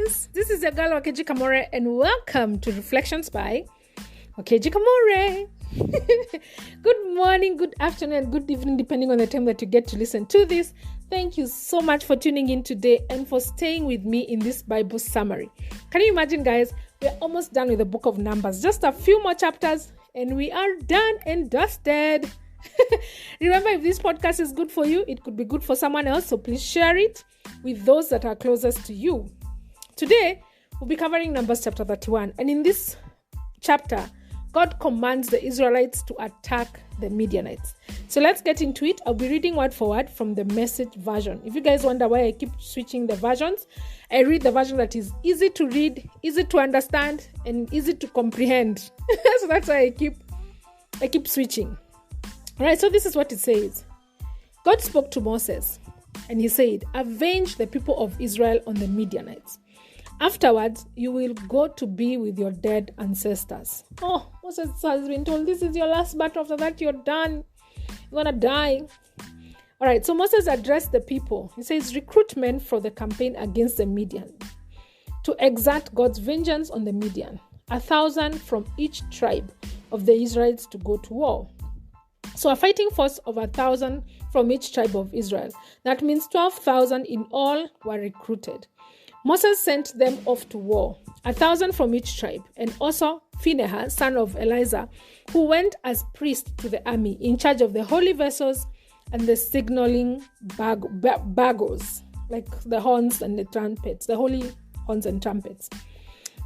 guys, this is your girl Wakeji Kamore and welcome to Reflections by Wakeji Kamore. Good morning, good afternoon, and good evening depending on the time that you get to listen to this. Thank you so much for tuning in today and for staying with me in this Bible summary. Can you imagine, guys, we're almost done with the book of Numbers. Just a few more chapters and we are done and dusted. Remember, if this podcast is good for you, it could be good for someone else, so please share it with those that are closest to you. Today, we'll be covering Numbers chapter 31, and in this chapter, God commands the Israelites to attack the Midianites. So let's get into it. I'll be reading word for word from the Message version. If you guys wonder why I keep switching the versions, I read the version that is easy to read, easy to understand, and easy to comprehend. So that's why I keep switching. All right, so this is what it says. God spoke to Moses, and he said, "Avenge the people of Israel on the Midianites. Afterwards, you will go to be with your dead ancestors." Oh, Moses has been told, this is your last battle. After that, you're done. You're going to die. All right, so Moses addressed the people. He says, "Recruit men for the campaign against the Midian to exert God's vengeance on the Midian. 1,000 from each tribe of the Israelites to go to war." So a fighting force of 1,000 from each tribe of Israel. That means 12,000 in all were recruited. Moses sent them off to war, 1,000 from each tribe, and also Phinehas, son of Eleazar, who went as priest to the army in charge of the holy vessels and the signaling bagos, like the horns and the trumpets, the holy horns and trumpets.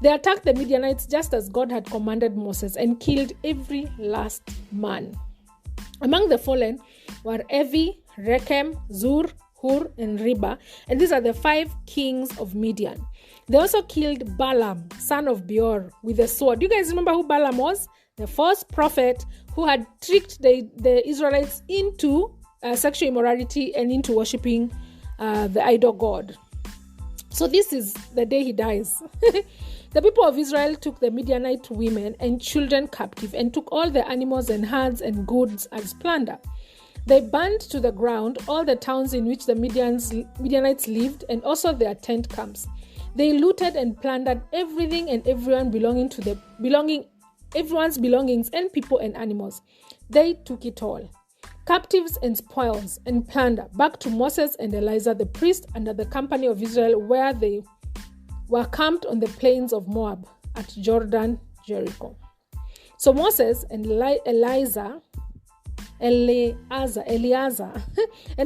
They attacked the Midianites just as God had commanded Moses and killed every last man. Among the fallen were Evi, Rechem, Zur, Hur, and Reba, and these are the 5 kings of Midian. They also killed Balaam, son of Beor, with a sword. You guys remember who Balaam was? The false prophet who had tricked the Israelites into sexual immorality and into worshipping the idol god. So this is the day he dies. The people of Israel took the Midianite women and children captive and took all the animals and herds and goods as plunder. They burned to the ground all the towns in which the Midianites lived and also their tent camps. They looted and plundered everything and everyone everyone's belongings and people and animals. They took it all, captives and spoils and plunder, back to Moses and Eleazar the priest under the company of Israel, where they were camped on the plains of Moab at Jordan, Jericho. So Moses and Eleazar, and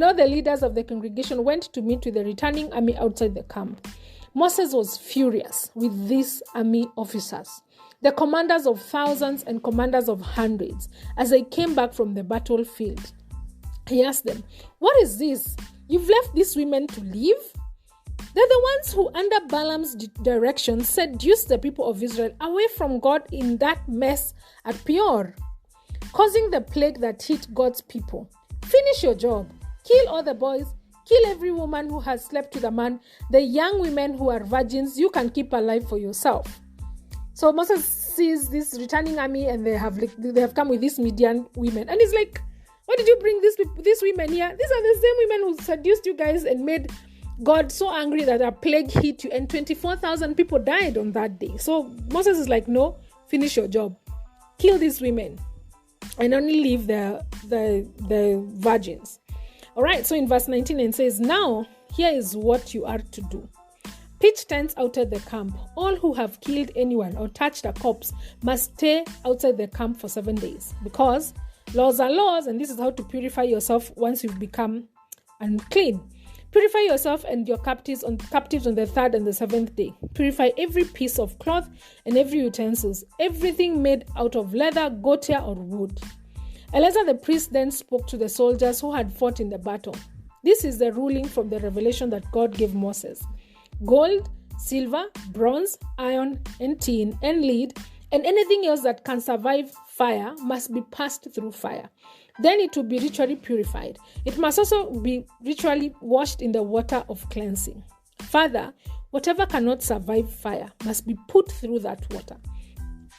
all the leaders of the congregation went to meet with the returning army outside the camp. Moses was furious with these army officers, the commanders of thousands and commanders of hundreds, as they came back from the battlefield. He asked them, "What is this? You've left these women to leave?" They're the ones who, under Balaam's direction, seduced the people of Israel away from God in that mess at Peor, causing the plague that hit God's people. Finish your job. Kill all the boys. Kill every woman who has slept with a man. The young women who are virgins, you can keep alive for yourself. So Moses sees this returning army and they have come with these Midian women. And he's like, "Why did you bring these women here? These are the same women who seduced you guys and made God so angry that a plague hit you, and 24,000 people died on that day." So Moses is like, "No, finish your job. Kill these women and only leave the virgins." All right, so in verse 19 it says, "Now here is what you are to do. Pitch tents outside the camp. All who have killed anyone or touched a corpse must stay outside the camp for 7 days, because laws are laws, and this is how to purify yourself once you've become unclean. Purify yourself and your captives on the 3rd and the 7th day. Purify every piece of cloth and every utensils, everything made out of leather, goat hair, or wood." Eleazar the priest then spoke to the soldiers who had fought in the battle. This is the ruling from the revelation that God gave Moses. Gold, silver, bronze, iron, and tin, and lead, and anything else that can survive fire must be passed through fire. Then it will be ritually purified. It must also be ritually washed in the water of cleansing. Further, whatever cannot survive fire must be put through that water.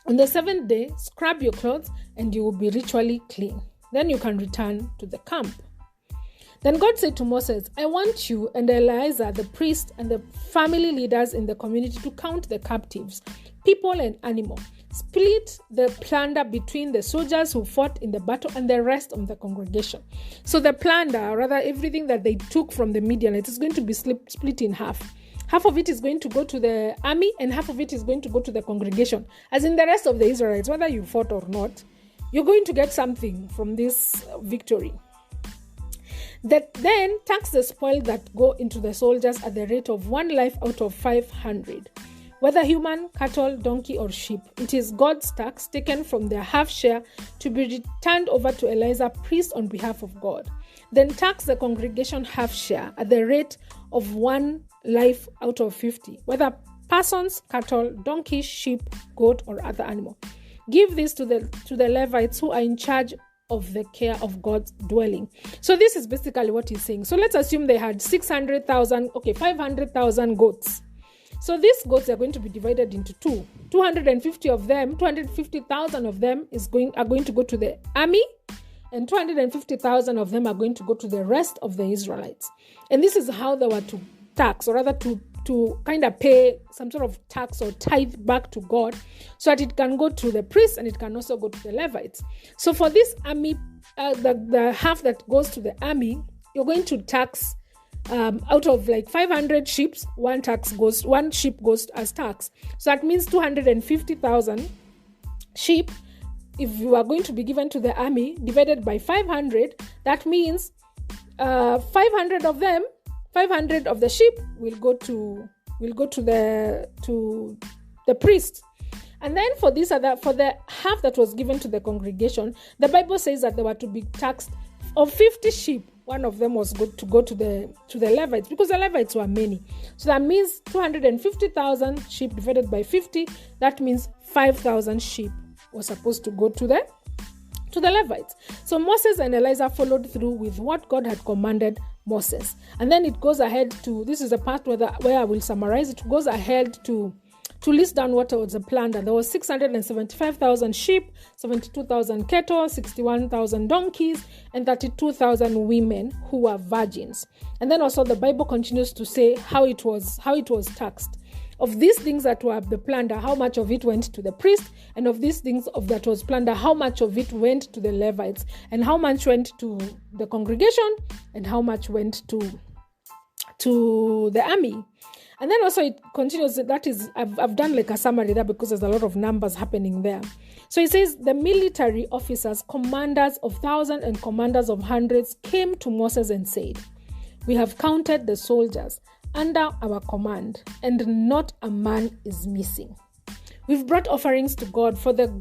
On the 7th day, scrub your clothes and you will be ritually clean. Then you can return to the camp. Then God said to Moses, I want you and Eleazar, the priest, and the family leaders in the community to count the captives, people and animal. Split the plunder between the soldiers who fought in the battle and the rest of the congregation. So the plunder, or rather everything that they took from the Midianites, is going to be split in half. Half of it is going to go to the army and half of it is going to go to the congregation. As in the rest of the Israelites, whether you fought or not, you're going to get something from this victory. That then tax the spoil that go into the soldiers at the rate of 1 life out of 500. Whether human, cattle, donkey, or sheep, it is God's tax taken from their half share to be returned over to Eleazar, priest, on behalf of God. Then tax the congregation half share at the rate of 1 life out of 50, whether persons, cattle, donkey, sheep, goat, or other animal. Give this to the Levites who are in charge of the care of God's dwelling. So this is basically what he's saying. So let's assume they had 500,000 goats. So these goats are going to be divided into two. 250,000 of them are going to go to the army, and 250,000 of them are going to go to the rest of the Israelites. And this is how they were to tax, or rather to kind of pay some sort of tax or tithe back to God, so that it can go to the priests and it can also go to the Levites. So for this army, the half that goes to the army, you're going to tax out of like 500 sheep, one sheep goes as tax. So that means 250,000 sheep, if you are going to be given to the army, divided by 500, that means 500 of the sheep will go to the priest. And then for the half that was given to the congregation, the Bible says that they were to be taxed of 50 sheep. One of them was to go to the Levites, because the Levites were many. So that means 250,000 sheep divided by 50. That means 5,000 sheep were supposed to go to the Levites. So Moses and Eleazar followed through with what God had commanded Moses. And then it goes ahead to, this is the part where I will summarize. It goes ahead to list down what was the plan. And there was 675,000 sheep, 72,000 cattle, 61,000 donkeys, and 32,000 women who were virgins. And then also the Bible continues to say how it was taxed. Of these things that were the plunder, how much of it went to the priest, and of these things that was plunder, how much of it went to the Levites, and how much went to the congregation, and how much went to the army. And then also it continues, that is, I've done like a summary there because there's a lot of numbers happening there. So it says, the military officers, commanders of thousands and commanders of hundreds came to Moses and said, we have counted the soldiers under our command, and not a man is missing. We've brought offerings to God for the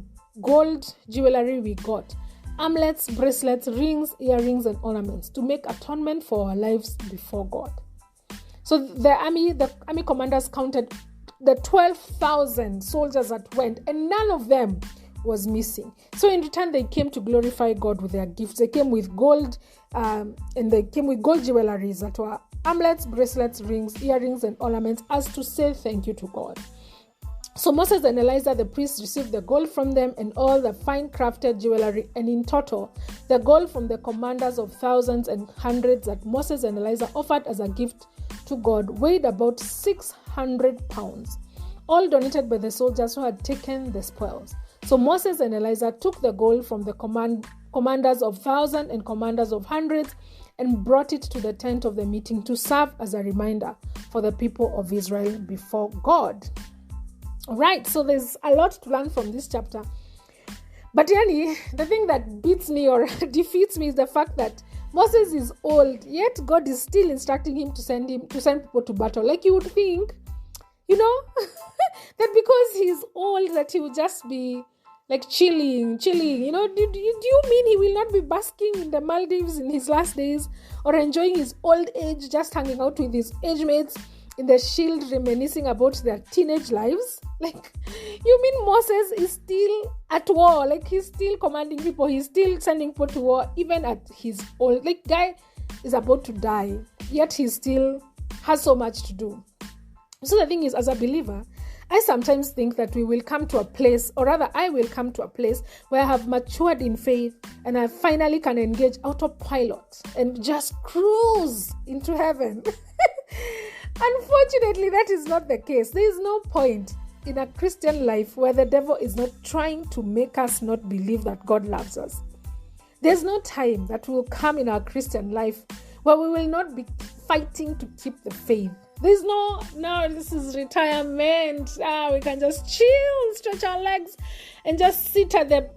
gold jewelry we got, armlets, bracelets, rings, earrings, and ornaments to make atonement for our lives before God. So the army commanders counted the 12,000 soldiers that went, and none of them was missing. So in return, they came to glorify God with their gifts. They came with gold, and they came with gold jewelries that were armlets, bracelets, rings, earrings, and ornaments, as to say thank you to God. So Moses and Eleazar the priests received the gold from them and all the fine crafted jewelry, and in total, the gold from the commanders of thousands and hundreds that Moses and Eleazar offered as a gift to God weighed about 600 pounds, all donated by the soldiers who had taken the spoils. So Moses and Eleazar took the gold from the commanders of thousands and commanders of hundreds and brought it to the tent of the meeting to serve as a reminder for the people of Israel before God. All right, so there's a lot to learn from this chapter. But the thing that beats me or defeats me is the fact that Moses is old, yet God is still instructing him to send people to battle. Like you would think, that because he's old, that he would just be like chilling. Do you mean he will not be basking in the Maldives in his last days, or enjoying his old age, just hanging out with his age mates in the shield, reminiscing about their teenage lives? Like, you mean Moses is still at war? Like, he's still commanding people, he's still sending people to war, even at his old, like, guy is about to die, yet he still has so much to do. So the thing is, as a believer, I sometimes think that we will come to a place, or rather I will come to a place where I have matured in faith and I finally can engage autopilot and just cruise into heaven. Unfortunately, that is not the case. There is no point in a Christian life where the devil is not trying to make us not believe that God loves us. There's no time that will come in our Christian life where we will not be fighting to keep the faith. There's no, this is retirement. We can just chill, stretch our legs, and just sit at the,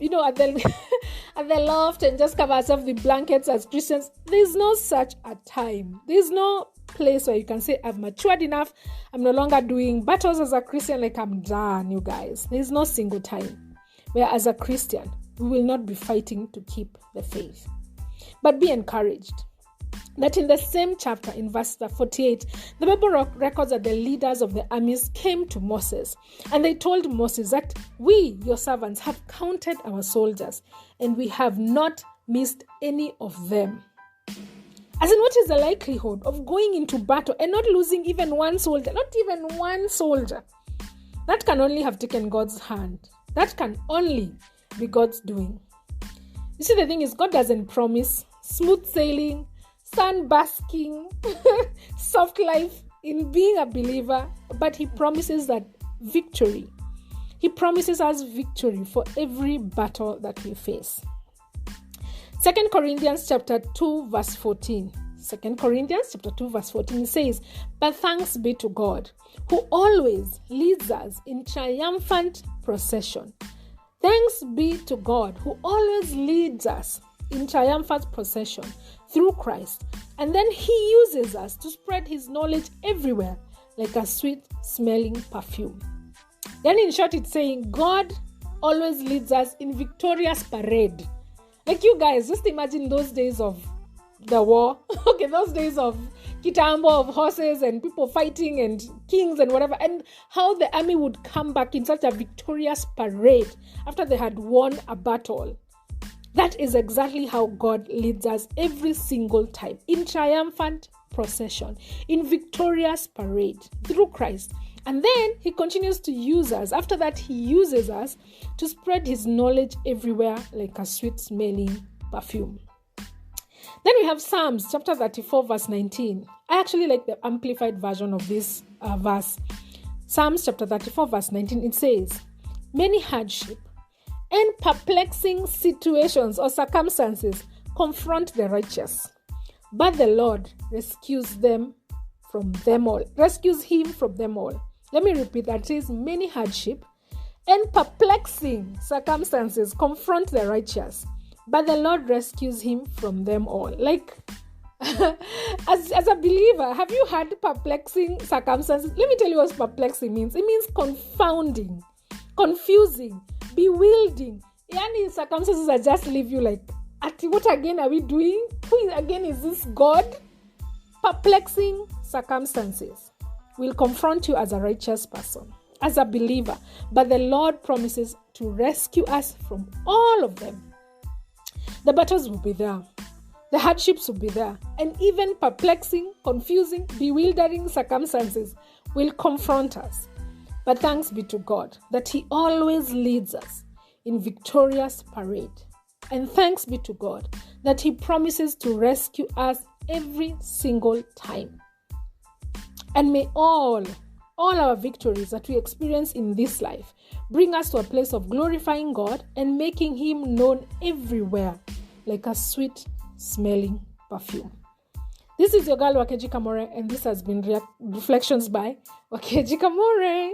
at the loft and just cover ourselves with blankets as Christians. There's no such a time. There's no place where you can say, I've matured enough. I'm no longer doing battles as a Christian, like I'm done, you guys. There's no single time where as a Christian, we will not be fighting to keep the faith. But be encouraged that in the same chapter, in verse 48, the Bible records that the leaders of the armies came to Moses and they told Moses that we, your servants, have counted our soldiers and we have not missed any of them. As in, what is the likelihood of going into battle and not losing even one soldier? Not even one soldier. That can only have taken God's hand. That can only be God's doing. You see, the thing is, God doesn't promise smooth sailing, sun basking, soft life in being a believer, but He promises that victory. He promises us victory for every battle that we face. 2 Corinthians chapter 2 verse 14. 2 Corinthians chapter 2 verse 14 says, "But thanks be to God, who always leads us in triumphant procession." Thanks be to God, who always leads us in triumphant procession through Christ. And then He uses us to spread His knowledge everywhere like a sweet-smelling perfume. Then in short, it's saying God always leads us in victorious parade. Like, you guys, just imagine those days of the war. Okay, those days of kitambo, of horses and people fighting and kings and whatever, and how the army would come back in such a victorious parade after they had won a battle. That is exactly how God leads us every single time, in triumphant procession, in victorious parade through Christ. And then He continues to use us. After that, He uses us to spread His knowledge everywhere like a sweet-smelling perfume. Then we have Psalms chapter 34 verse 19. I actually like the amplified version of this verse. Psalms chapter 34 verse 19, it says, "Many hardship and perplexing situations or circumstances confront the righteous, but the Lord rescues him from them all. Let me repeat that. It says, many hardship and perplexing circumstances confront the righteous, but the Lord rescues him from them all. Like, as a believer, have you had perplexing circumstances? Let me tell you what perplexing means. It means confounding, confusing, bewildering. Any circumstances that just leave you like, what again are we doing? Again is this God? Perplexing circumstances will confront you as a righteous person, as a believer, but the Lord promises to rescue us from all of them. The battles will be there. The hardships will be there. And even perplexing, confusing, bewildering circumstances will confront us. But thanks be to God that He always leads us in victorious parade. And thanks be to God that He promises to rescue us every single time. And may all our victories that we experience in this life bring us to a place of glorifying God and making Him known everywhere like a sweet-smelling perfume. This is your girl, Wakeji Kamore, and this has been Reflections by Wakeji Kamore.